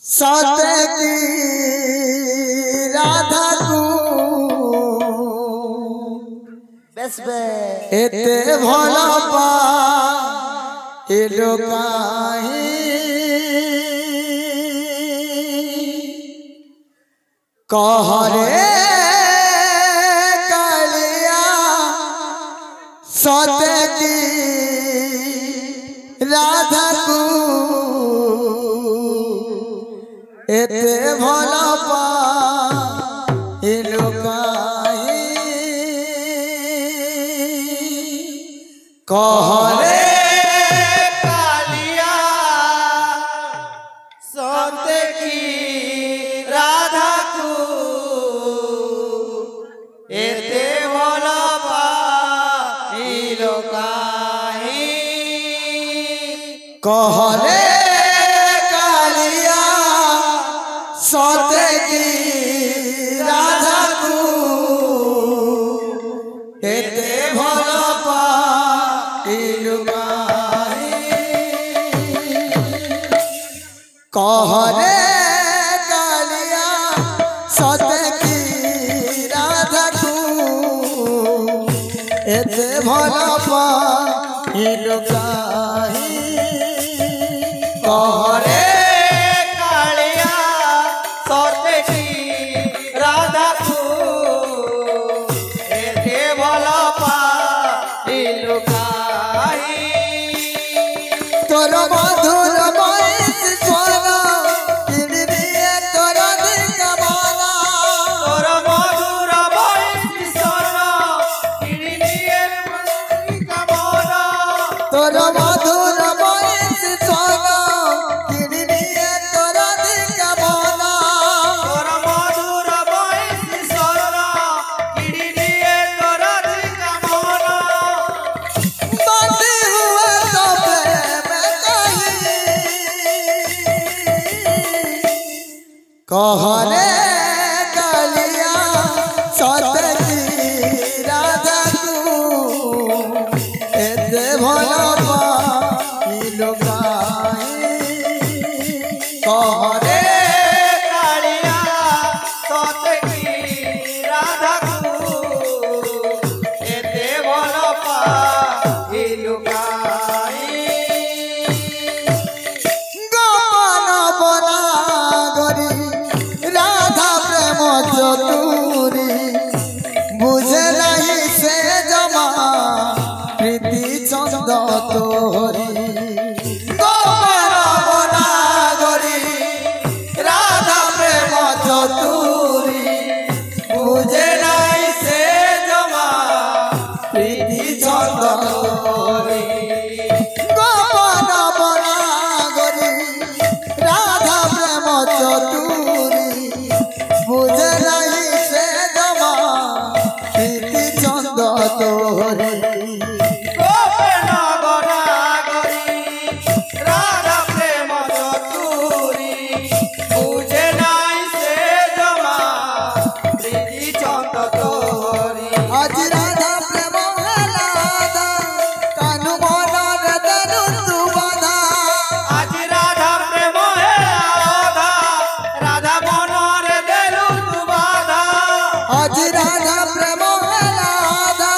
सते की राधा को एते भला पा लोकाही कहरे कालिया सते की राधा को एते भला पा लोकाही कहरे कालिया सते की राधा को एते भला पाइलो काहे कहरे कालिया सते की राधा को एते भला पाइलो कहरे कालिया सते की राधा को एते भला पाइलो कहरे कालिया सते की राधा को एते भला पाइलो काहे तोर मधुर बयस सोना किनी दिए तोर दिल का माला तोर मधुर बयस सोना किनी दिए मन का मोरा तोर मधुर बयस सोना किनी दिए तोर दिल का माला तोर मधुर बयस सोना किनी दिए तोर दिल का मोरा बातें हुए तो प्रेम कही कहरे कालिया सते की राधा को एते भला पाइलो कहरे कालिया सते की राधा को एते भला पाइलो काहे गोपन बना गरी राधा प्रेम चतुरी बुझे नहीं से जमा प्रीति चंद तोरी गोपन बना गरी राधा प्रेम चतुरी बुझे नहीं से जमा प्रीति चंद तोरी गोपन बना गरी राधा प्रेम चतुरी बुझे नहीं से जमा प्रीति चंद तोरी गोपन बना गरी राधा प्रेम चतुरी बुझे नहीं से जमा प्रीति चंद तोरी आज राधा प्रेम लादा कानू मन रे तनु तू बाधा आज राधा प्रेम राधा राधा मन रे देलु तू बाधा आज राधा प्रेम लादा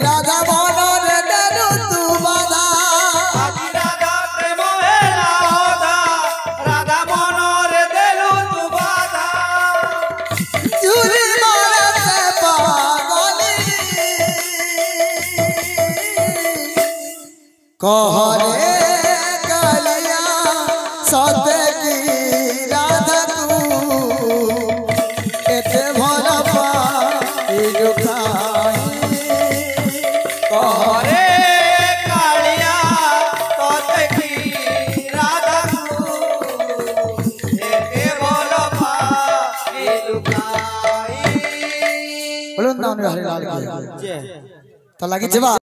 राधा मन रे तनु तू बाधा आज राधा प्रेम राधा राधा मन रे देलु तू बाधा चूरी मारे से पागली कहरे कालिया सते की राधा को एते भला पाइलो कहरे अरे कालिया सते की राधा को एते भला पाइलो काहे बोलूं ना हरे लाल की तो लगी जवाब।